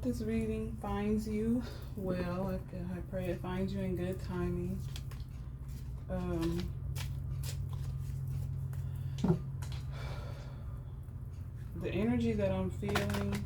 this reading finds you well. I pray it finds you in good timing. The energy that I'm feeling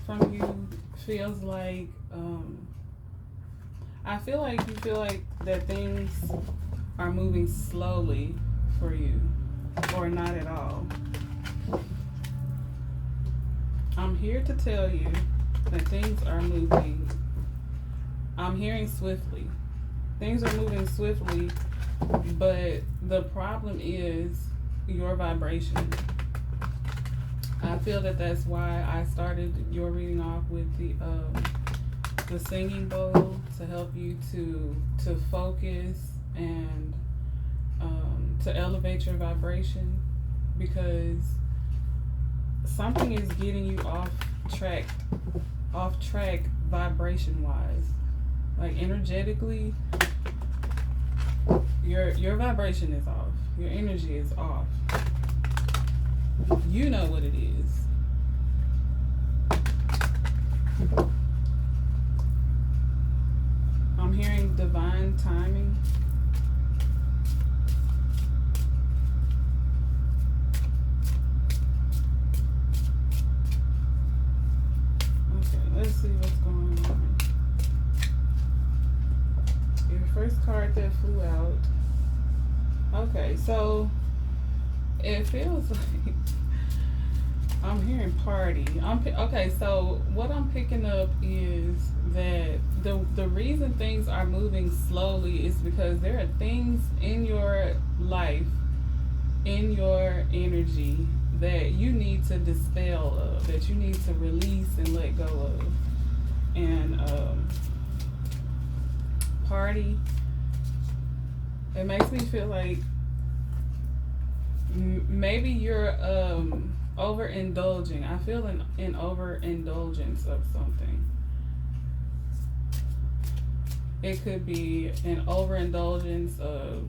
from you feels like, I feel like you feel like that things are moving slowly for you, or not at all. I'm here to tell you that things are moving. I'm hearing swiftly. Things are moving swiftly, but the problem is your vibration. I feel that that's why I started your reading off with the singing bowl, to help you to focus and to elevate your vibration, because something is getting you off track vibration wise. Like energetically, your vibration is off. Your energy is off. You know what it is. I'm hearing divine timing. Okay, let's see what's going on. Your first card that flew out. Okay, so it feels like I'm hearing party. Okay, so what I'm picking up is that the reason things are moving slowly is because there are things in your life, in your energy, that you need to dispel of, that you need to release and let go of. And party, it makes me feel like maybe you're overindulging. I feel an overindulgence of something. It could be an overindulgence of,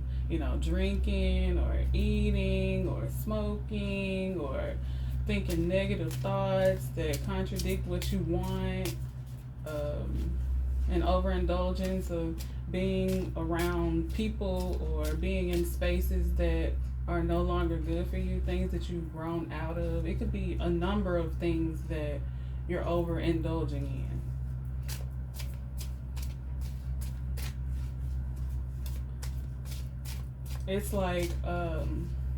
drinking or eating or smoking or thinking negative thoughts that contradict what you want. An overindulgence of being around people or being in spaces that are no longer good for you, things that you've grown out of. It could be a number of things that you're overindulging in. It's like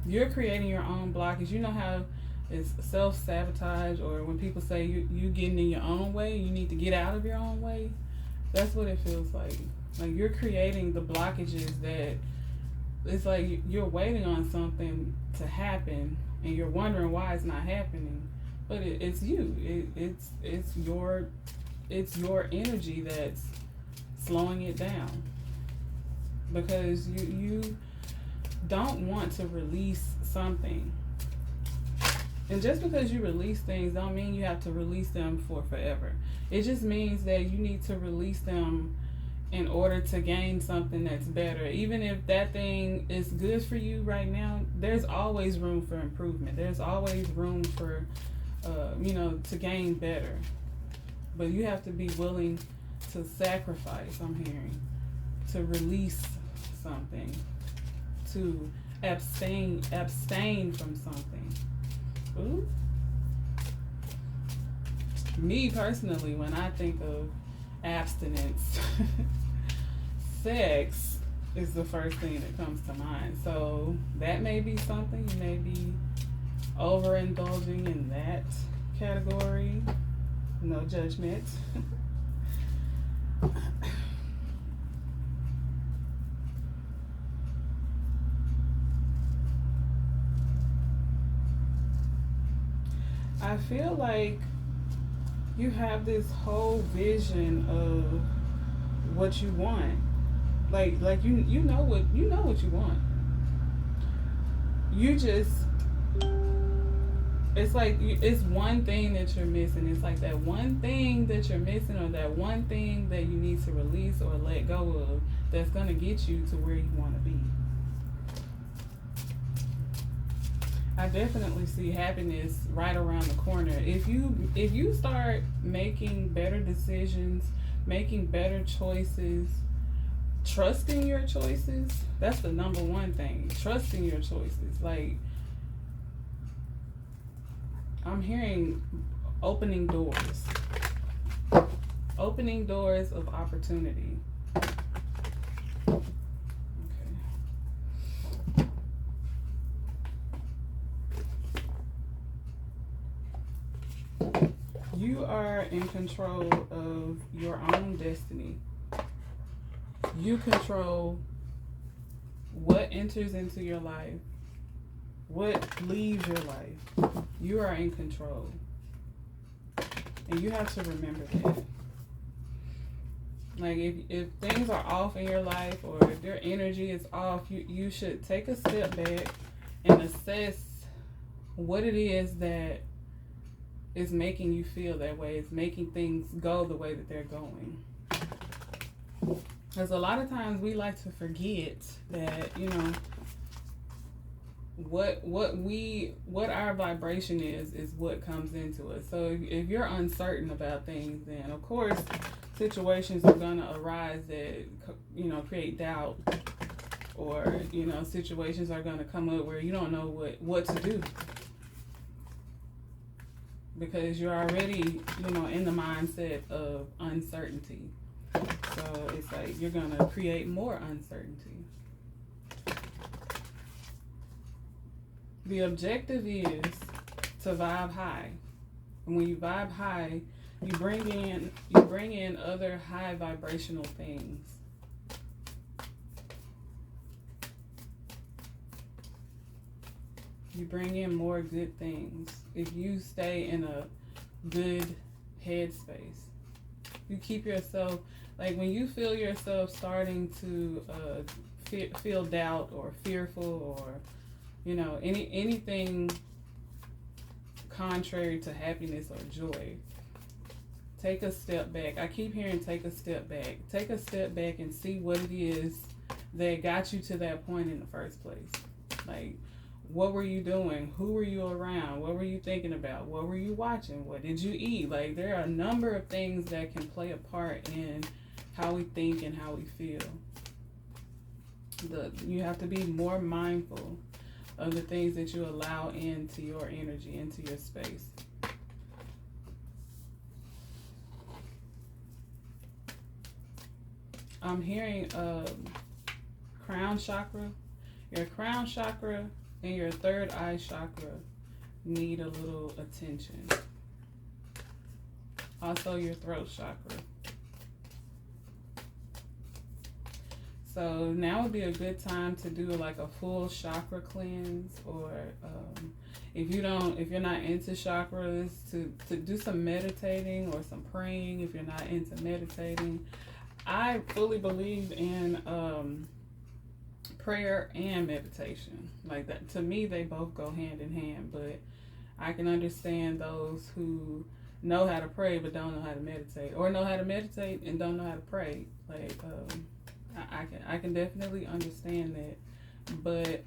you're creating your own blockage. You know how it's self-sabotage, or when people say you getting in your own way, you need to get out of your own way. That's what it feels like. Like you're creating the blockages that it's like you're waiting on something to happen and you're wondering why it's not happening, but it's you. It's your energy that's slowing it down, because you don't want to release something. And just because you release things don't mean you have to release them for forever. It just means that you need to release them in order to gain something that's better. Even if that thing is good for you right now, there's always room for improvement. There's always room for, to gain better. But you have to be willing to sacrifice, I'm hearing, to release something, to abstain from something. Ooh. Me personally, when I think of abstinence, sex is the first thing that comes to mind. So that may be something. You may be overindulging in that category. No judgment. I feel like you have this whole vision of what you want. Like you know what you want. You just, it's like it's one thing that you're missing. It's like that one thing that you're missing, or that one thing that you need to release or let go of, that's gonna get you to where you want to be. I definitely see happiness right around the corner. If you start making better decisions, making better choices, trusting your choices, that's the number one thing. Trusting your choices. Like, I'm hearing opening doors. Opening doors of opportunity. Okay. You are in control of your own destiny. You control what enters into your life, what leaves your life. You are in control. And you have to remember that. Like, if things are off in your life, or if your energy is off, you should take a step back and assess what it is that is making you feel that way. It's making things go the way that they're going. Because a lot of times we like to forget that, what our vibration is what comes into us. So if you're uncertain about things, then of course situations are gonna arise that create doubt, or situations are gonna come up where you don't know what to do, because you're already in the mindset of uncertainty. So it's like you're gonna create more uncertainty. The objective is to vibe high. And when you vibe high, you bring in other high vibrational things. You bring in more good things if you stay in a good headspace. You keep yourself, like, when you feel yourself starting to feel doubt or fearful, or anything contrary to happiness or joy, take a step back. I keep hearing take a step back. Take a step back and see what it is that got you to that point in the first place. Like, what were you doing? Who were you around? What were you thinking about? What were you watching? What did you eat? Like, there are a number of things that can play a part in how we think and how we feel. You have to be more mindful of the things that you allow into your energy, into your space. I'm hearing crown chakra. Your crown chakra and your third eye chakra need a little attention. Also your throat chakra. So now would be a good time to do like a full chakra cleanse, or if you're not into chakras, to do some meditating or some praying if you're not into meditating. I fully believe in prayer and meditation. Like that, to me, they both go hand in hand, but I can understand those who know how to pray but don't know how to meditate, or know how to meditate and don't know how to pray. Like, I can definitely understand that, but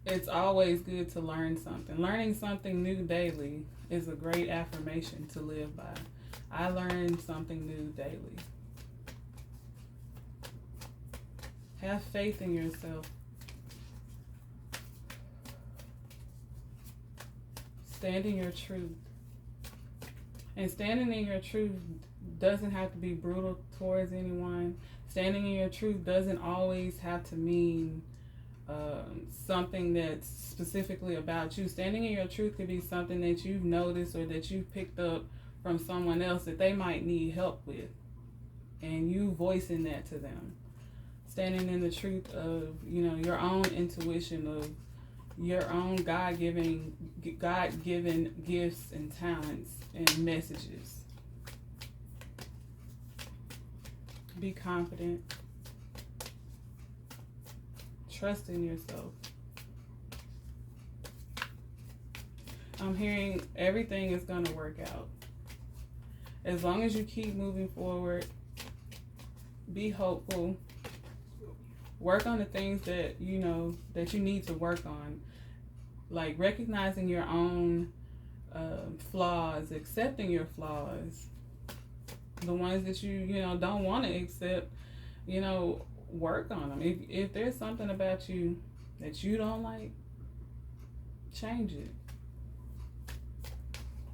it's always good to learn something. Learning something new daily is a great affirmation to live by. I learn something new daily. Have faith in yourself. Stand in your truth. And standing in your truth doesn't have to be brutal towards anyone. Standing in your truth doesn't always have to mean something that's specifically about you. Standing in your truth could be something that you've noticed or that you've picked up from someone else that they might need help with, and you voicing that to them. Standing in the truth of your own intuition, of your own God-given gifts and talents and messages. Be confident. Trust in yourself. I'm hearing everything is going to work out. As long as you keep moving forward, be hopeful. Work on the things that you know that you need to work on, like recognizing your own flaws, accepting your flaws, the ones that you know don't want to accept. You know, work on them. If there's something about you that you don't like, change it.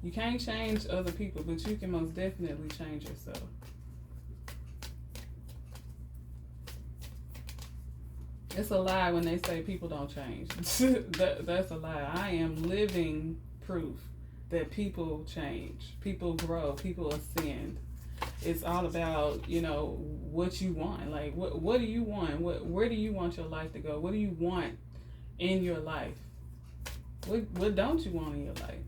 You can't change other people, but you can most definitely change yourself. It's a lie when they say people don't change. That's a lie. I am living proof that people change, people grow, people ascend. It's all about, you know, what you want. Like, what do you want? Where do you want your life to go? What do you want in your life? What don't you want in your life?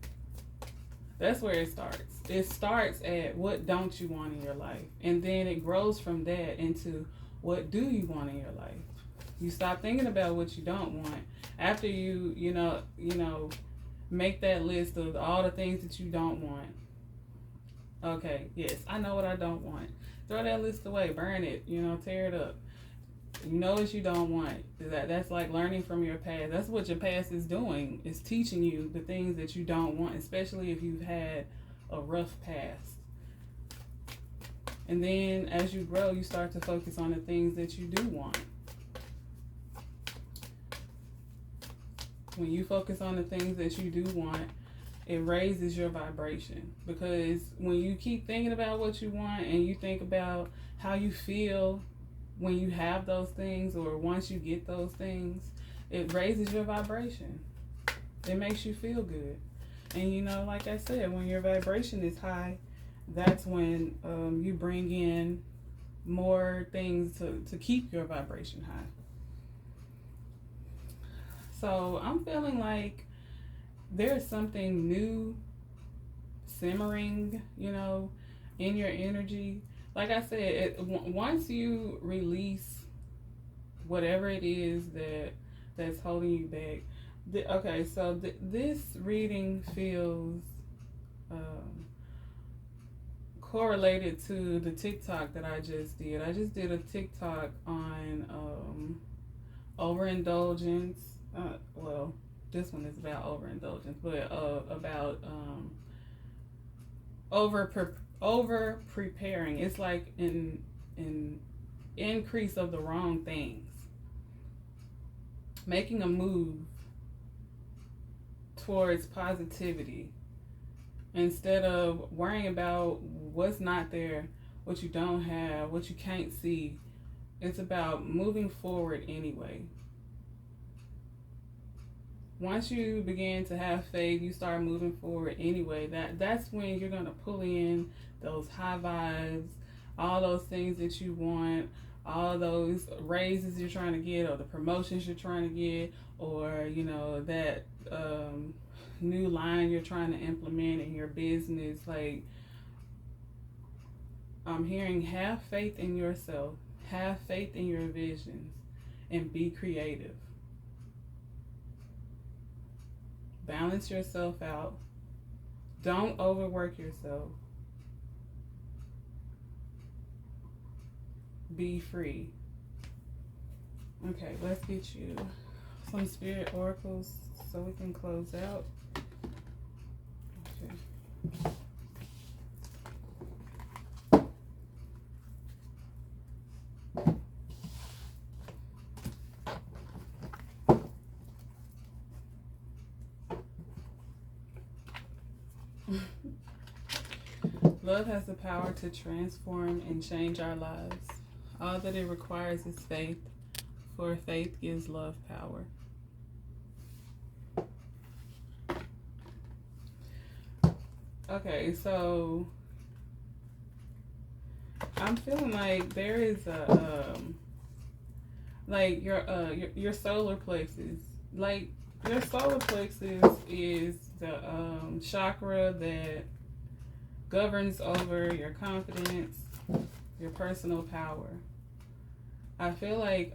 That's where it starts. It starts at what don't you want in your life, and then it grows from that into what do you want in your life. You stop thinking about what you don't want after you know, make that list of all the things that you don't want. Okay, yes, I know what I don't want. Throw that list away, burn it, you know, tear it up. You know what you don't want. That's like learning from your past. That's what your past is doing. It's teaching you the things that you don't want, especially if you've had a rough past. And then as you grow, you start to focus on the things that you do want. When you focus on the things that you do want, it raises your vibration. Because when you keep thinking about what you want and you think about how you feel when you have those things or once you get those things, it raises your vibration. It makes you feel good. And you know, like I said, when your vibration is high, that's when you bring in more things to keep your vibration high. So I'm feeling like there's something new simmering, you know, in your energy. Like I said, once you release whatever it is that's holding you back. Okay, so this reading feels correlated to the TikTok that I just did. I just did a TikTok on overindulgence. Well, this one is about overindulgence, but about over preparing. It's like an increase of the wrong things. Making a move towards positivity instead of worrying about what's not there, what you don't have, what you can't see. It's about moving forward anyway. Once you begin to have faith, you start moving forward anyway. That's when you're going to pull in those high vibes, all those things that you want, all those raises you're trying to get, or the promotions you're trying to get, or, you know, that new line you're trying to implement in your business. Like, I'm hearing, have faith in yourself, have faith in your visions, and be creative. Balance yourself out. Don't overwork yourself. Be free. Okay, let's get you some spirit oracles so we can close out. Okay. Love has the power to transform and change our lives. All that it requires is faith, for faith gives love power. Okay, so I'm feeling like there is a like your solar plexus. Like, your solar plexus is the chakra that governs over your confidence, your personal power. I feel like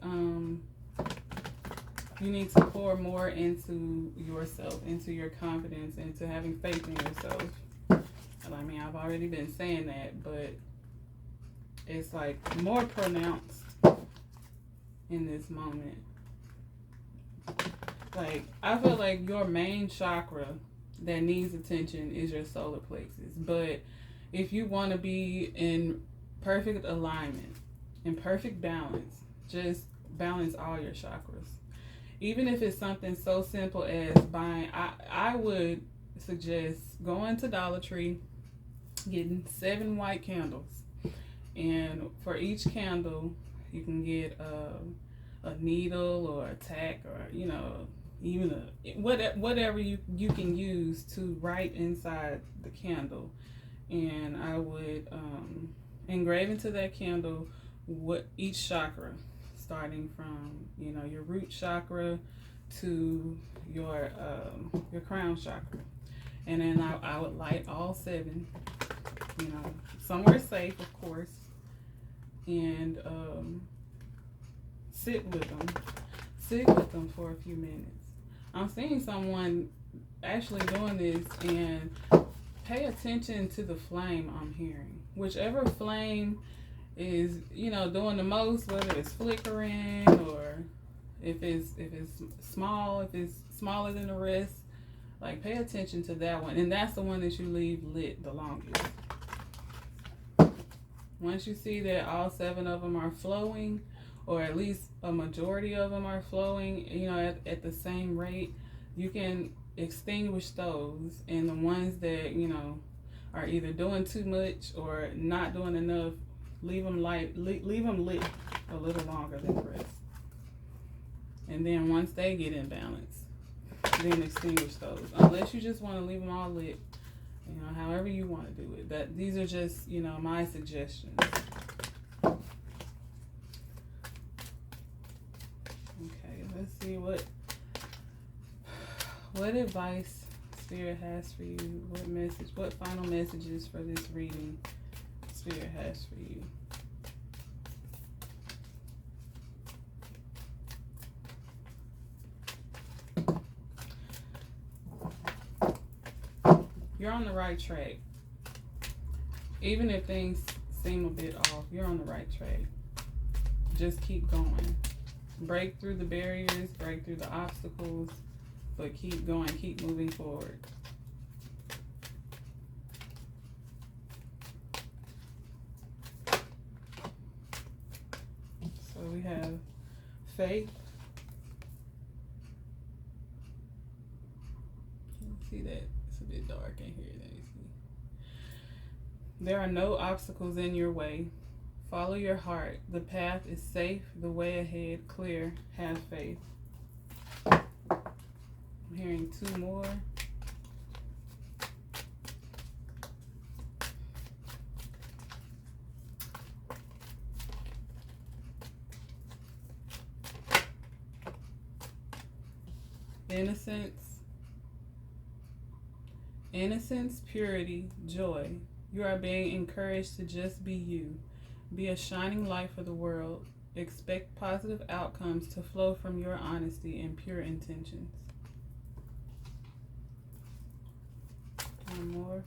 you need to pour more into yourself, into your confidence, into having faith in yourself. I mean, I've already been saying that, but it's like more pronounced in this moment. Like, I feel like your main chakra that needs attention is your solar plexus. But if you want to be in perfect alignment, in perfect balance, just balance all your chakras. Even if it's something so simple as buying, I would suggest going to Dollar Tree, getting 7 white candles. And for each candle, you can get a needle or a tack, or, you know, even whatever you can use to write inside the candle. And I would engrave into that candle what each chakra, starting from, you know, your root chakra to your crown chakra. And then I would light all 7, you know, somewhere safe, of course, and sit with them for a few minutes. I'm seeing someone actually doing this, and pay attention to the flame. I'm hearing whichever flame is, you know, doing the most, whether it's flickering or if it's small, if it's smaller than the rest. Like, pay attention to that one, and that's the one that you leave lit the longest. Once you see that all 7 of them are flowing, or at least a majority of them are flowing, you know, at the same rate, you can extinguish those, and the ones that, you know, are either doing too much or not doing enough, leave them lit a little longer than the rest. And then once they get in balance, then extinguish those. Unless you just want to leave them all lit, you know, however you want to do it. These are just, you know, my suggestions. Okay, let's see what advice Spirit has for you. What final messages for this reading Spirit has for you. You're on the right track. Even if things seem a bit off, you're on the right track. Just keep going. Break through the barriers, break through the obstacles, but keep going, keep moving forward. So we have faith. See that? It's a bit dark in here. Let me see. There are no obstacles in your way. Follow your heart. The path is safe. The way ahead clear. Have faith. I'm hearing 2 more. Innocence, purity, joy. You are being encouraged to just be you. Be a shining light for the world. Expect positive outcomes to flow from your honesty and pure intentions. 1 more.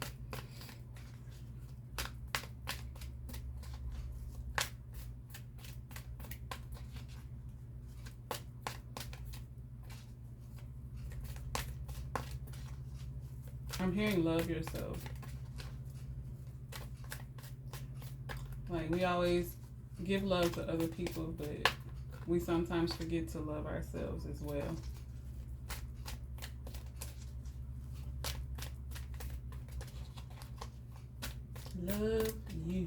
I'm hearing love yourself. Like, we always give love to other people, but we sometimes forget to love ourselves as well. Love you.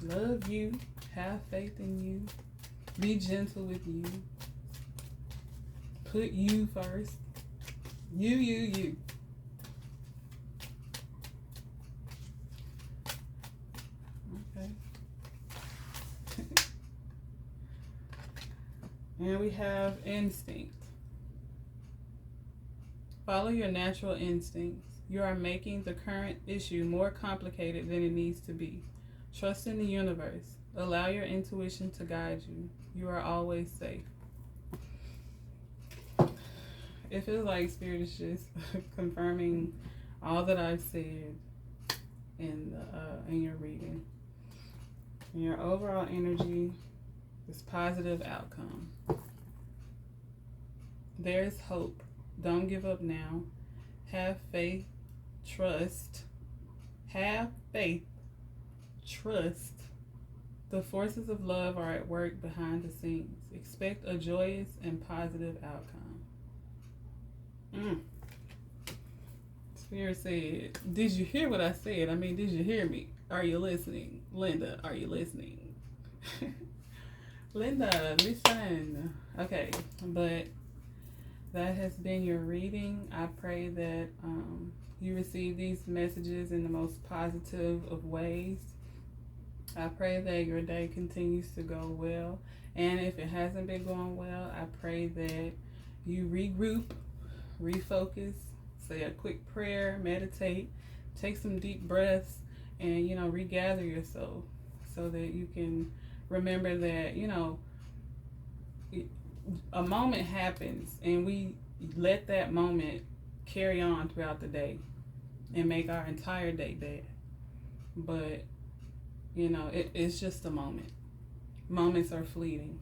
Love you. Have faith in you. Be gentle with you. Put you first. You. Okay. And we have instinct. Follow your natural instincts. You are making the current issue more complicated than it needs to be. Trust in the universe. Allow your intuition to guide you. You are always safe. It feels like Spirit is just confirming all that I've said in your reading. And your overall energy is positive outcome. There is hope. Don't give up now. Have faith. Trust. Have faith. Trust. The forces of love are at work behind the scenes. Expect a joyous and positive outcome. Spirit said, did you hear what I said? I mean, did you hear me? Are you listening? Linda, are you listening? Linda, listen. Okay, but that has been your reading. I pray that you receive these messages in the most positive of ways. I pray that your day continues to go well. And if it hasn't been going well, I pray that you regroup, refocus, say a quick prayer, meditate, take some deep breaths, and, regather yourself so that you can remember that, a moment happens and we let that moment carry on throughout the day and make our entire day bad. But, it's just a moment. Moments are fleeting.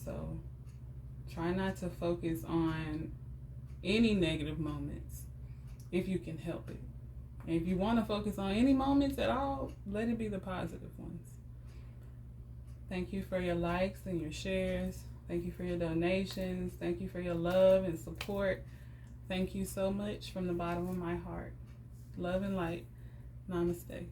So try not to focus on any negative moments if you can help it. And if you want to focus on any moments at all, let it be the positive ones. Thank you for your likes and your shares. Thank you for your donations. Thank you for your love and support. Thank you so much from the bottom of my heart. Love and light. Namaste.